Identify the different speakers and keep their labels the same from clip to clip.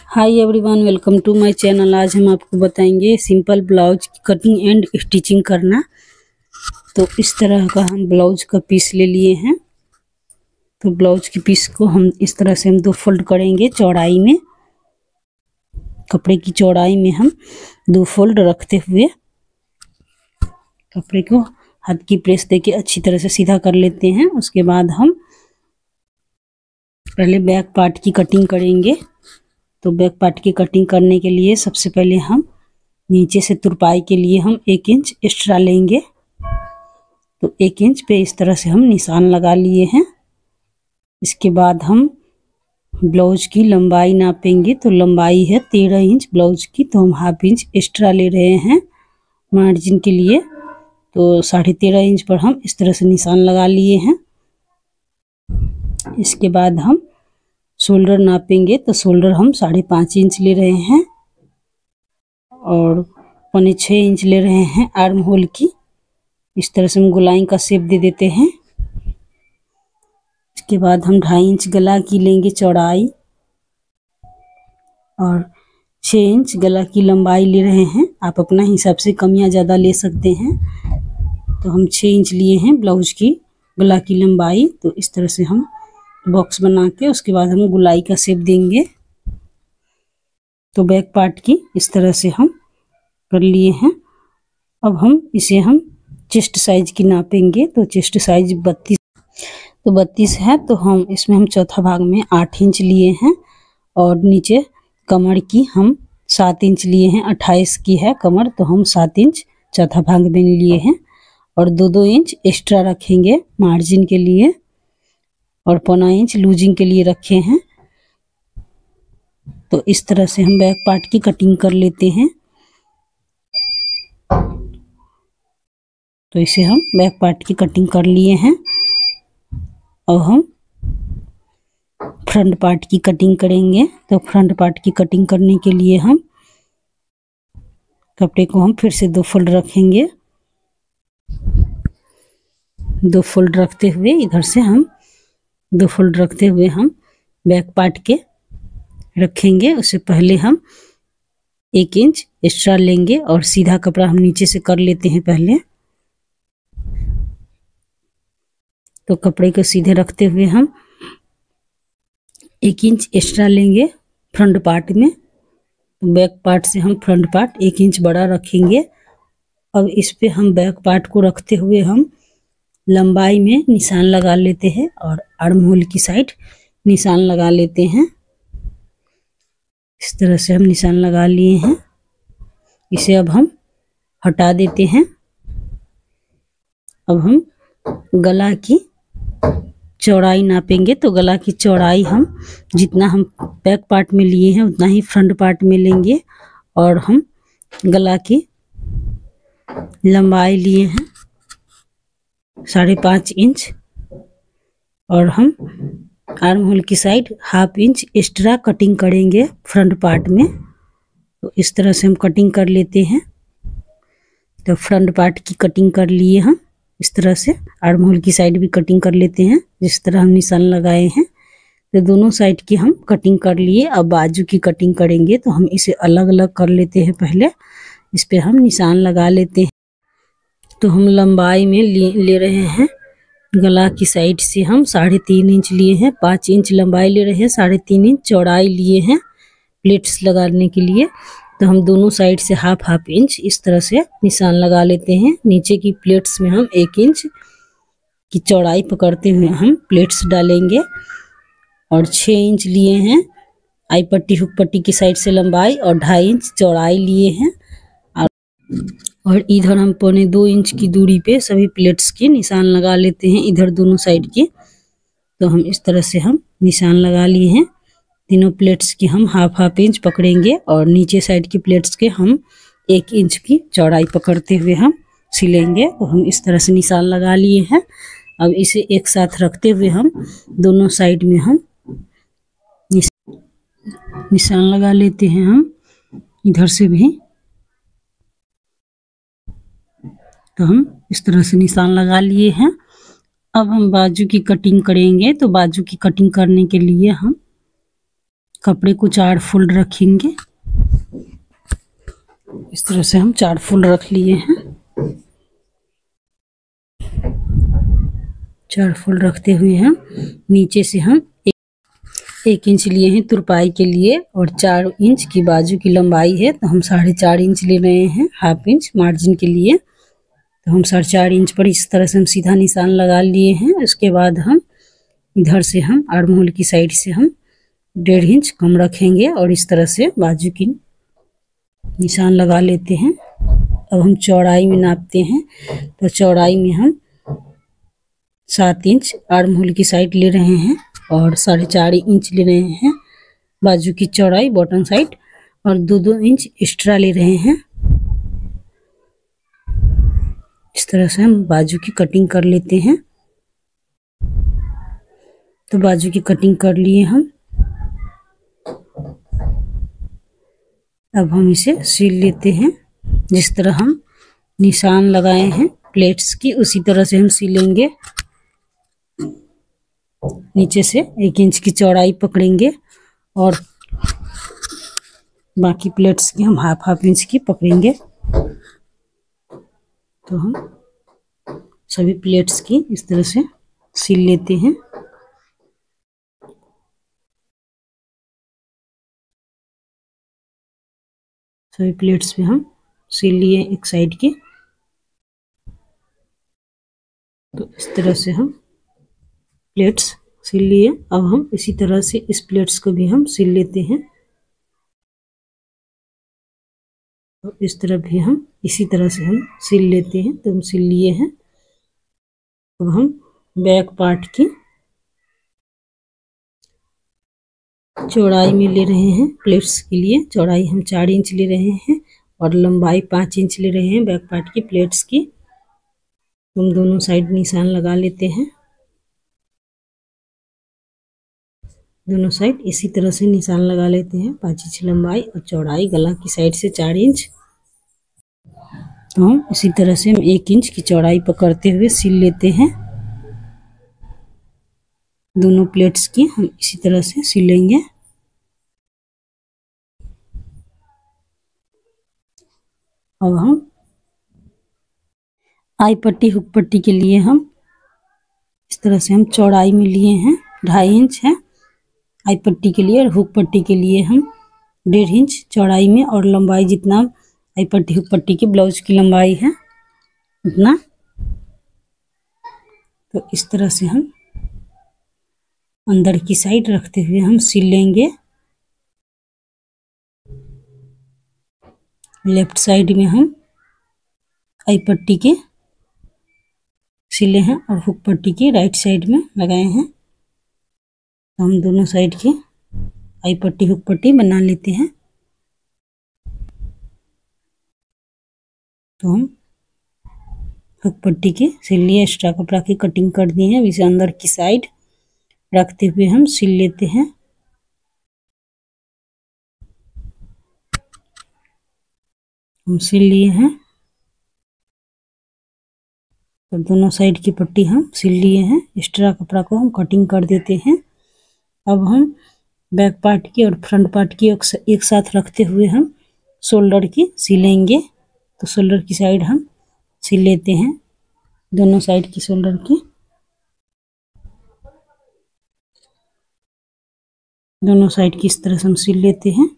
Speaker 1: Hi everyone, welcome to my channel. आज हम आपको बताएंगे सिंपल ब्लाउज की कटिंग एंड स्टिचिंग करना। तो इस तरह का हम ब्लाउज का पीस ले लिए हैं। तो ब्लाउज की पीस को हम इस तरह से हम 2 फोल्ड करेंगे चौड़ाई में। कपड़े की चौड़ाई में हम 2 फोल्ड रखते हुए कपड़े को हाथ की प्रेस देके अच्छी तरह से सीधा कर लेते हैं। उसके बाद हम पहले बैक पार्ट की कटिंग करेंगे। तो बैक पार्ट की कटिंग करने के लिए सबसे पहले हम नीचे से तुरपाई के लिए हम 1 इंच एक्स्ट्रा लेंगे। तो 1 इंच पे इस तरह से हम निशान लगा लिए हैं। इसके बाद हम ब्लाउज की लंबाई नापेंगे। तो लंबाई है 13 इंच ब्लाउज की, तो हम ½ इंच एक्स्ट्रा ले रहे हैं मार्जिन के लिए। तो 13.5 इंच पर हम इस तरह से निशान लगा लिए हैं। इसके बाद हम शोल्डर नापेंगे। तो शोल्डर हम 5.5 इंच ले रहे हैं और 6.25 इंच ले रहे हैं आर्म होल की। इस तरह से हम गोलाई का शेप दे देते हैं। इसके बाद हम 2.5 इंच गला की लेंगे चौड़ाई और 6 इंच गला की लंबाई ले रहे हैं। आप अपना हिसाब से कम या ज़्यादा ले सकते हैं। तो हम 6 इंच लिए हैं ब्लाउज की गला की लंबाई। तो इस तरह से हम बॉक्स बना के उसके बाद हम गोलाई का शेप देंगे। तो बैक पार्ट की इस तरह से हम कर लिए हैं। अब हम इसे हम चेस्ट साइज की नापेंगे। तो चेस्ट साइज 32 है। तो हम इसमें हम चौथा भाग में 8 इंच लिए हैं और नीचे कमर की हम 7 इंच लिए हैं। 28 की है कमर, तो हम 7 इंच चौथा भाग में लिए हैं और 2-2 इंच एक्स्ट्रा रखेंगे मार्जिन के लिए और 0.25 इंच लूजिंग के लिए रखे हैं। तो इस तरह से हम बैक पार्ट की कटिंग कर लेते हैं। तो इसे हम बैक पार्ट की कटिंग कर लिए हैं। अब हम फ्रंट पार्ट की कटिंग करेंगे। तो फ्रंट पार्ट की कटिंग करने के लिए हम कपड़े को हम फिर से 2 फोल्ड रखेंगे। 2 फोल्ड रखते हुए इधर से हम 2 फोल्ड रखते हुए हम बैक पार्ट के रखेंगे। उससे पहले हम 1 इंच एक्स्ट्रा लेंगे और सीधा कपड़ा हम नीचे से कर लेते हैं पहले। तो कपड़े को सीधे रखते हुए हम 1 इंच एक्स्ट्रा लेंगे फ्रंट पार्ट में। तो बैक पार्ट से हम फ्रंट पार्ट 1 इंच बड़ा रखेंगे। अब इस पे हम बैक पार्ट को रखते हुए हम लंबाई में निशान लगा लेते हैं और आर्म होल की साइड निशान लगा लेते हैं। इस तरह से हम निशान लगा लिए हैं। इसे अब हम हटा देते हैं। अब हम गला की चौड़ाई नापेंगे। तो गला की चौड़ाई हम जितना हम बैक पार्ट में लिए हैं उतना ही फ्रंट पार्ट में लेंगे और हम गला की लंबाई लिए हैं 5.5 इंच और हम आर्म होल की साइड ½ इंच एक्स्ट्रा कटिंग करेंगे फ्रंट पार्ट में। तो इस तरह से हम कटिंग कर लेते हैं। तो फ्रंट पार्ट की कटिंग कर लिए हम इस तरह से। आर्म होल की साइड भी कटिंग कर लेते हैं जिस तरह हम निशान लगाए हैं। तो दोनों साइड की हम कटिंग कर लिए। अब बाजू की कटिंग करेंगे। तो हम इसे अलग अलग कर लेते हैं। पहले इस पे हम निशान लगा लेते हैं। तो हम लंबाई में ले रहे हैं गला की साइड से हम 3.5 इंच लिए हैं। 5 इंच लंबाई ले रहे हैं, 3.5 इंच चौड़ाई लिए हैं प्लेट्स लगाने के लिए। तो हम दोनों साइड से ½ इंच इस तरह से निशान लगा लेते हैं। नीचे की प्लेट्स में हम 1 इंच की चौड़ाई पकड़ते हुए हम प्लेट्स डालेंगे और 6 इंच लिए हैं आई पट्टी हुक पट्टी की साइड से लंबाई और 2.5 इंच चौड़ाई लिए हैं और इधर हम 2.25 इंच की दूरी पे सभी प्लेट्स के निशान लगा लेते हैं इधर दोनों साइड के। तो हम इस तरह से हम निशान लगा लिए हैं। तीनों प्लेट्स की हम ½ इंच पकड़ेंगे और नीचे साइड की प्लेट्स के हम 1 इंच की चौड़ाई पकड़ते हुए हम सिलेंगे। तो हम इस तरह से निशान लगा लिए हैं। अब इसे एक साथ रखते हुए हम दोनों साइड में हम निशान लगा लेते हैं हम इधर से भी। तो हम इस तरह से निशान लगा लिए हैं। अब हम बाजू की कटिंग करेंगे। तो बाजू की कटिंग करने के लिए हम कपड़े को 4 फोल्ड रखेंगे। इस तरह से हम 4 फोल्ड रख लिए हैं। 4 फोल्ड रखते हुए हम नीचे से हम 1 इंच लिए हैं तुरपाई के लिए और 4 इंच की बाजू की लंबाई है, तो हम 4.5 इंच ले रहे हैं, हाफ इंच मार्जिन के लिए। तो हम 4.5 इंच पर इस तरह से हम सीधा निशान लगा लिए हैं। उसके बाद हम इधर से हम आर्म होल की साइड से हम 1.5 इंच कम रखेंगे और इस तरह से बाजू की निशान लगा लेते हैं। अब हम चौड़ाई में नापते हैं, तो चौड़ाई में हम 7 इंच आर्म होल की साइड ले रहे हैं और 4.5 इंच ले रहे हैं बाजू की चौड़ाई बॉटम साइड, और 2-2 इंच एक्स्ट्रा ले रहे हैं। इस तरह से हम बाजू की कटिंग कर लेते हैं। तो बाजू की कटिंग कर लिए हम। अब हम इसे सील लेते हैं। जिस तरह हम निशान लगाए हैं प्लेट्स की, उसी तरह से हम सीलेंगे। नीचे से 1 इंच की चौड़ाई पकड़ेंगे और बाकी प्लेट्स की हम हाफ इंच की पकड़ेंगे। तो हम सभी प्लेट्स की इस तरह से सील लेते हैं। सभी प्लेट्स पे हम सील लिए एक साइड की। तो इस तरह से हम प्लेट्स सील लिए। अब हम इसी तरह से इस प्लेट्स को भी हम सील लेते हैं। तो इस तरह भी हम इसी तरह से हम सील लेते हैं। तो हम सील लिए हैं। अब हम बैक पार्ट की चौड़ाई में ले रहे हैं। प्लेट्स के लिए चौड़ाई हम 4 इंच ले रहे हैं और लंबाई 5 इंच ले रहे हैं बैक पार्ट की प्लेट्स की। हम दोनों साइड निशान लगा लेते हैं। दोनों साइड इसी तरह से निशान लगा लेते हैं। 5 इंच लंबाई और चौड़ाई गला की साइड से 4 इंच। तो हम इसी तरह से हम 1 इंच की चौड़ाई पकड़ते हुए सील लेते हैं। दोनों प्लेट्स की हम इसी तरह से सिलेंगे। अब हम आई पट्टी हुक पट्टी के लिए हम इस तरह से हम चौड़ाई में लिए हैं 2.5 इंच है आई पट्टी के लिए, और हुक पट्टी के लिए हम 1.5 इंच चौड़ाई में, और लंबाई जितना आई पट्टी हुक पट्टी की ब्लाउज की लंबाई है उतना। तो इस तरह से हम अंदर की साइड रखते हुए हम सिल लेंगे। लेफ्ट साइड में हम आई पट्टी के सिले हैं और हुक पट्टी की राइट साइड में लगाए हैं। तो हम दोनों साइड की आई पट्टी हुक पट्टी बना लेते हैं। तो हम हुक पट्टी के सिल लिए, एक्स्ट्रा कपड़ा की कटिंग कर दी है। इसे अंदर की साइड रखते हुए हम सिल लेते हैं। हम सिल लिए हैं। तो दोनों साइड की पट्टी हम सिल लिए हैं। एक्स्ट्रा कपड़ा को हम कटिंग कर देते हैं। अब हम बैक पार्ट की और फ्रंट पार्ट की एक साथ रखते हुए हम शोल्डर की सिलेंगे। तो शोल्डर की साइड हम सिल लेते हैं। दोनों साइड की शोल्डर की दोनों साइड की इस तरह से हम सिल लेते हैं।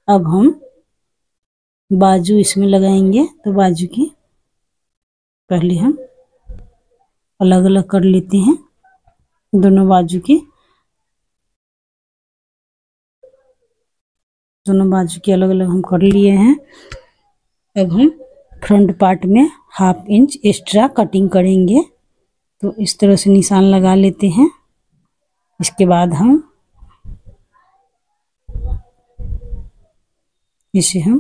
Speaker 1: अब हम बाजू इसमें लगाएंगे। तो बाजू की पहले हम अलग अलग कर लेते हैं। दोनों बाजू की अलग अलग हम कर लिए हैं। अब हम फ्रंट पार्ट में हाफ इंच एक्स्ट्रा कटिंग करेंगे। तो इस तरह से निशान लगा लेते हैं। इसके बाद हम इसे हम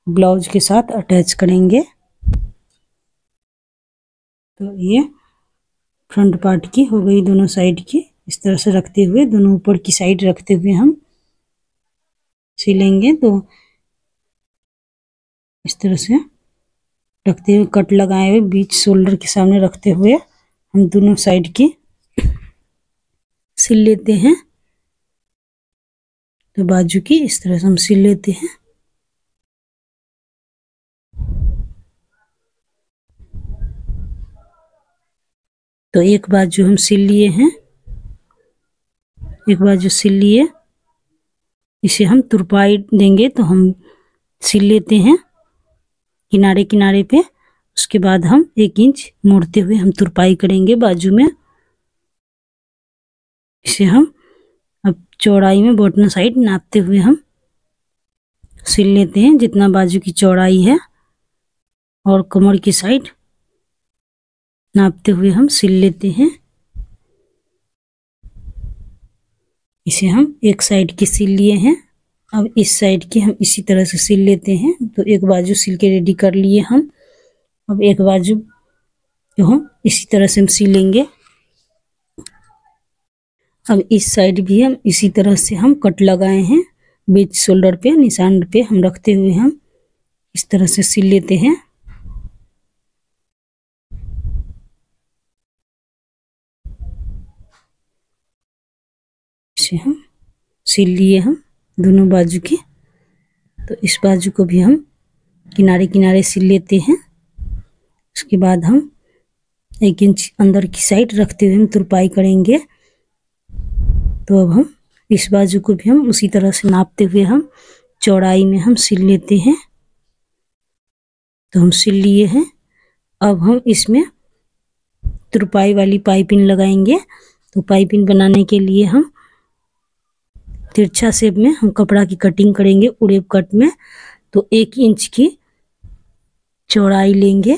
Speaker 1: ब्लाउज के साथ अटैच करेंगे। तो ये फ्रंट पार्ट की हो गई दोनों साइड की। इस तरह से रखते हुए दोनों ऊपर की साइड रखते हुए हम सिलेंगे। तो इस तरह से रखते हुए कट लगाए हुए बीच शोल्डर के सामने रखते हुए हम दोनों साइड की सिल लेते हैं। तो बाजू की इस तरह से हम सिल लेते हैं। तो एक बाजू हम सिल लिए हैं, एक बाजू सिल लिए, इसे हम तुरपाई देंगे तो हम सिल लेते हैं किनारे किनारे पे। उसके बाद हम 1 इंच मोड़ते हुए हम तुरपाई करेंगे बाजू में। इसे हम अब चौड़ाई में बॉटम साइड नापते हुए हम सिल लेते हैं, जितना बाजू की चौड़ाई है, और कमर की साइड नापते हुए हम सिल लेते हैं। इसे हम एक साइड की सिल लिए हैं, अब इस साइड की हम इसी तरह से सिल लेते हैं। तो एक बाजू सिल के रेडी कर लिए हम। अब एक बाजू तो हम इसी तरह से हम सिलेंगे। अब इस साइड भी हम इसी तरह से हम कट लगाए हैं, बीच शोल्डर पे निशान पे हम रखते हुए हम इस तरह से सिल लेते हैं। इसे हम सिल लिए हम दोनों बाजू की। तो इस बाजू को भी हम किनारे किनारे सिल लेते हैं। उसके बाद हम 1 इंच अंदर की साइड रखते हुए हम तुरपाई करेंगे। तो अब हम इस बाजू को भी हम उसी तरह से नापते हुए हम चौड़ाई में हम सिल लेते हैं। तो हम सिल लिए हैं। अब हम इसमें तुरपाई वाली पाइपिंग लगाएंगे। तो पाइपिंग बनाने के लिए हम तिरछा शेप में हम कपड़ा की कटिंग करेंगे उड़ेब कट में। तो 1 इंच की चौड़ाई लेंगे।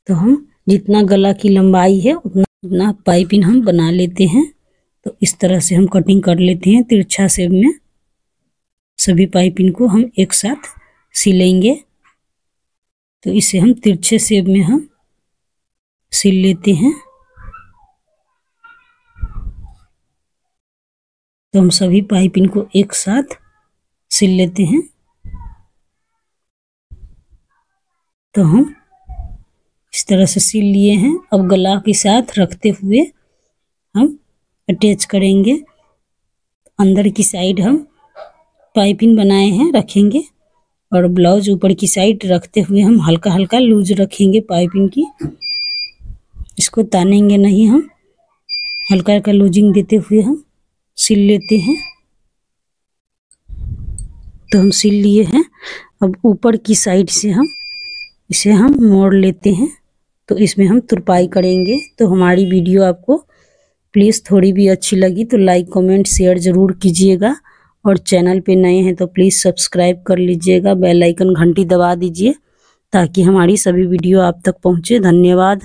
Speaker 1: तो हम जितना गला की लंबाई है उतना पाइपिंग हम बना लेते हैं। तो इस तरह से हम कटिंग कर लेते हैं तिरछा शेप में। सभी पाइपिंग को हम एक साथ सिलेंगे। तो इसे हम तिरछे शेप में हम सिल लेते हैं। तो हम सभी पाइपिंग को एक साथ सिल लेते हैं। तो हम इस तरह से सिल लिए हैं। अब गला के साथ रखते हुए हम अटैच करेंगे। अंदर की साइड हम पाइपिंग बनाए हैं रखेंगे, और ब्लाउज ऊपर की साइड रखते हुए हम हल्का हल्का लूज रखेंगे पाइपिंग की। इसको तानेंगे नहीं, हम हल्का हल्का लूजिंग देते हुए हम सिल लेते हैं। तो हम सिल लिए हैं। अब ऊपर की साइड से हम इसे हम मोड़ लेते हैं। तो इसमें हम तुरपाई करेंगे। तो हमारी वीडियो आपको प्लीज़ थोड़ी भी अच्छी लगी तो लाइक कमेंट शेयर ज़रूर कीजिएगा, और चैनल पे नए हैं तो प्लीज़ सब्सक्राइब कर लीजिएगा, बेल आइकन घंटी दबा दीजिए ताकि हमारी सभी वीडियो आप तक पहुँचे। धन्यवाद।